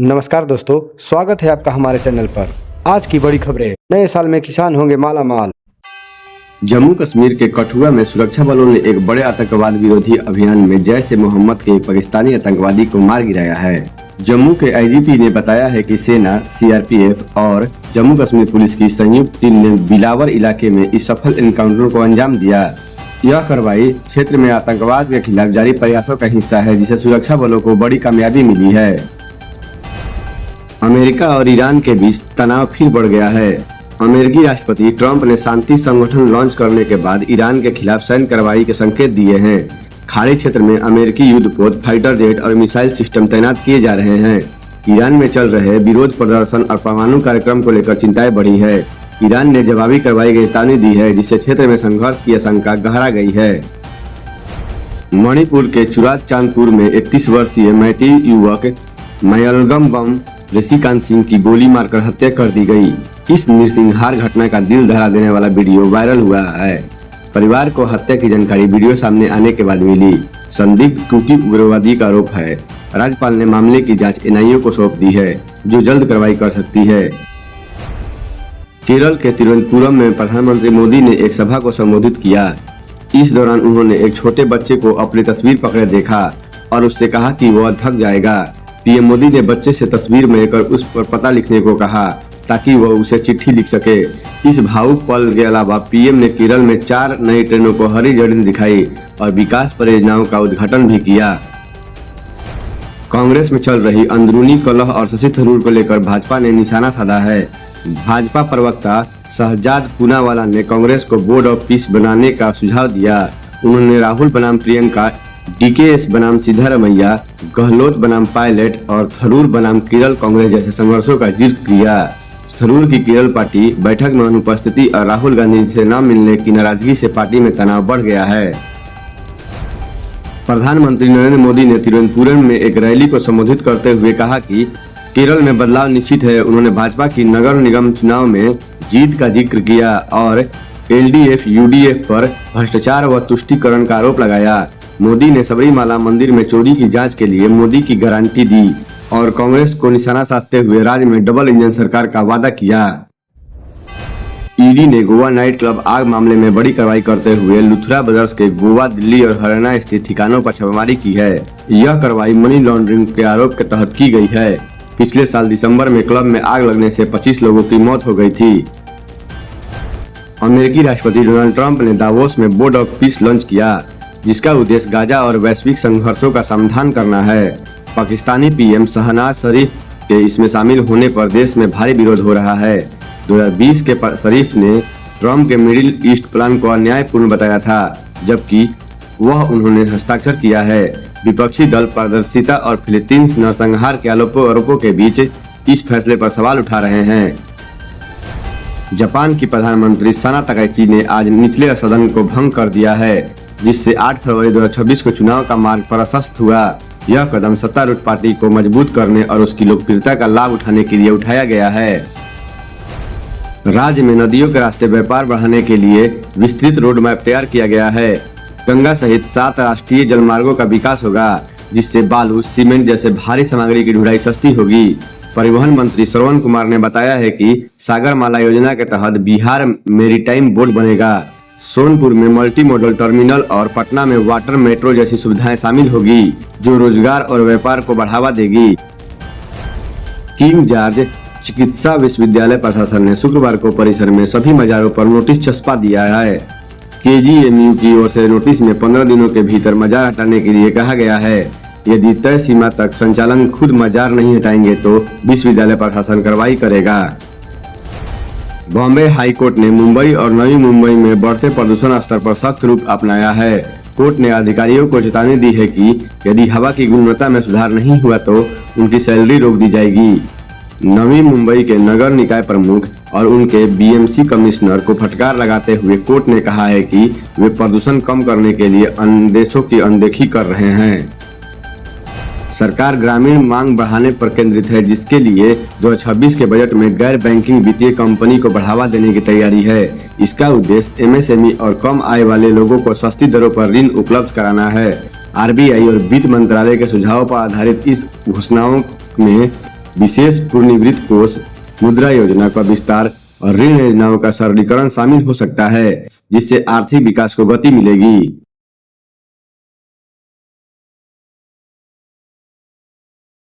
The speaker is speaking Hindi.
नमस्कार दोस्तों, स्वागत है आपका हमारे चैनल पर। आज की बड़ी खबरें। नए साल में किसान होंगे माला माल। जम्मू कश्मीर के कठुआ में सुरक्षा बलों ने एक बड़े आतंकवाद विरोधी अभियान में जैश ए मोहम्मद के एक पाकिस्तानी आतंकवादी को मार गिराया है। जम्मू के आईजीपी ने बताया है कि सेना, सीआरपीएफ और जम्मू कश्मीर पुलिस की संयुक्त टीम ने बिलावर इलाके में इस सफल एनकाउंटर को अंजाम दिया। यह कार्रवाई क्षेत्र में आतंकवाद के खिलाफ जारी प्रयासों का हिस्सा है, जिसे सुरक्षा बलों को बड़ी कामयाबी मिली है। अमेरिका और ईरान के बीच तनाव फिर बढ़ गया है। अमेरिकी राष्ट्रपति ट्रंप ने शांति संगठन लॉन्च करने के बाद ईरान के खिलाफ सैन्य कार्रवाई के संकेत दिए हैं। खाड़ी क्षेत्र में अमेरिकी युद्धपोत, फाइटर जेट और मिसाइल सिस्टम तैनात किए जा रहे हैं। ईरान में चल रहे विरोध प्रदर्शन और परमाणु कार्यक्रम को लेकर चिंताएं बढ़ी है। ईरान ने जवाबी कार्रवाई की चेतावनी दी है, जिससे क्षेत्र में संघर्ष की आशंका गहरा गई है। मणिपुर के चुराचांदपुर में 31 वर्षीय मैती युवक मयलगम बम ऋषिकांत सिंह की गोली मारकर हत्या कर दी गई। इस नृसिंहार घटना का दिल दहला देने वाला वीडियो वायरल हुआ है। परिवार को हत्या की जानकारी वीडियो सामने आने के बाद मिली। संदिग्ध कुकी उग्रवादी का आरोप है। राज्यपाल ने मामले की जांच एनआईए को सौंप दी है, जो जल्द कार्रवाई कर सकती है। केरल के तिरुवनंतपुरम में प्रधानमंत्री मोदी ने एक सभा को संबोधित किया। इस दौरान उन्होंने एक छोटे बच्चे को अपनी तस्वीर पकड़े देखा और उससे कहा कि वह थक जाएगा। पीएम मोदी ने बच्चे से तस्वीर में लेकर उस पर पता लिखने को कहा, ताकि वह उसे चिट्ठी लिख सके। इस भावुक पल के अलावा पीएम ने केरल में 4 नई ट्रेनों को हरी झंडी दिखाई और विकास परियोजनाओं का उद्घाटन भी किया। कांग्रेस में चल रही अंदरूनी कलह और शशि थरूर को लेकर भाजपा ने निशाना साधा है। भाजपा प्रवक्ता शहजाद पूनावाला ने कांग्रेस को बोर्ड ऑफ पीस बनाने का सुझाव दिया। उन्होंने राहुल बनाम प्रियंका, डीकेएस बनाम सिद्धारमैया, गहलोत बनाम पायलट और थरूर बनाम केरल कांग्रेस जैसे संघर्षों का जिक्र किया। थरूर की केरल पार्टी बैठक में अनुपस्थिति और राहुल गांधी से न मिलने की नाराजगी से पार्टी में तनाव बढ़ गया है। प्रधानमंत्री नरेंद्र मोदी ने तिरुवनंतपुरम में एक रैली को संबोधित करते हुए कहा कि केरल में बदलाव निश्चित है। उन्होंने भाजपा की नगर निगम चुनाव में जीत का जिक्र किया और एलडीएफ यूडीएफ पर भ्रष्टाचार व तुष्टीकरण का आरोप लगाया। मोदी ने सबरीमाला मंदिर में चोरी की जांच के लिए मोदी की गारंटी दी और कांग्रेस को निशाना साधते हुए राज्य में डबल इंजन सरकार का वादा किया। ईडी ने गोवा नाइट क्लब आग मामले में बड़ी कार्रवाई करते हुए लुथरा ब्रदर्स के गोवा, दिल्ली और हरियाणा स्थित ठिकानों पर छापेमारी की है। यह कार्रवाई मनी लॉन्ड्रिंग के आरोप के तहत की गई है। पिछले साल दिसंबर में क्लब में आग लगने से 25 लोगों की मौत हो गई थी। अमेरिकी राष्ट्रपति डोनाल्ड ट्रंप ने दावोस में बोर्ड ऑफ पीस लॉन्च किया, जिसका उद्देश्य गाजा और वैश्विक संघर्षों का समाधान करना है। पाकिस्तानी पीएम शहनाज शरीफ के इसमें शामिल होने पर देश में भारी विरोध हो रहा है। 2020 के शरीफ ने ट्रंप के मिडिल ईस्ट प्लान को अन्यायपूर्ण बताया था, जबकि वह उन्होंने हस्ताक्षर किया है। विपक्षी दल पारदर्शिता और फिलीपींस नरसंहार के आरोपों के बीच इस फैसले पर सवाल उठा रहे हैं। जापान की प्रधानमंत्री साना तकाइची ने आज निचले सदन को भंग कर दिया है, जिससे 8 फरवरी 2026 को चुनाव का मार्ग प्रशस्त हुआ। यह कदम सत्तारूढ़ पार्टी को मजबूत करने और उसकी लोकप्रियता का लाभ उठाने के लिए उठाया गया है। राज्य में नदियों के रास्ते व्यापार बढ़ाने के लिए विस्तृत रोड मैप तैयार किया गया है। गंगा सहित 7 राष्ट्रीय जलमार्गों का विकास होगा, जिससे बालू, सीमेंट जैसे भारी सामग्री की ढुलाई सस्ती होगी। परिवहन मंत्री श्रवण कुमार ने बताया है कि सागरमाला योजना के तहत बिहार मेरीटाइम बोर्ड बनेगा। सोनपुर में मल्टी मॉडल टर्मिनल और पटना में वाटर मेट्रो जैसी सुविधाएं शामिल होगी, जो रोजगार और व्यापार को बढ़ावा देगी। किंग जॉर्ज चिकित्सा विश्वविद्यालय प्रशासन ने शुक्रवार को परिसर में सभी मजारों पर नोटिस चस्पा दिया है। केजीएमयू की ओर से नोटिस में 15 दिनों के भीतर मजार हटाने के लिए कहा गया है। यदि तय सीमा तक संचालन खुद मजार नहीं हटाएंगे तो विश्वविद्यालय प्रशासन कार्रवाई करेगा। बॉम्बे हाई कोर्ट ने मुंबई और नवी मुंबई में बढ़ते प्रदूषण स्तर पर सख्त रूप अपनाया है। कोर्ट ने अधिकारियों को चेतावनी दी है कि यदि हवा की गुणवत्ता में सुधार नहीं हुआ तो उनकी सैलरी रोक दी जाएगी। नवी मुंबई के नगर निकाय प्रमुख और उनके बीएमसी कमिश्नर को फटकार लगाते हुए कोर्ट ने कहा है कि वे प्रदूषण कम करने के लिए आदेशों की अनदेखी कर रहे हैं। सरकार ग्रामीण मांग बढ़ाने पर केंद्रित है, जिसके लिए 2026 के बजट में गैर बैंकिंग वित्तीय कंपनी को बढ़ावा देने की तैयारी है। इसका उद्देश्य एमएसएमई और कम आय वाले लोगों को सस्ती दरों पर ऋण उपलब्ध कराना है। आरबीआई और वित्त मंत्रालय के सुझावों पर आधारित इस घोषणाओं में विशेष पूर्णीवृत्त कोष, मुद्रा योजना का विस्तार और ऋण योजनाओं का सरलीकरण शामिल हो सकता है, जिससे आर्थिक विकास को गति मिलेगी।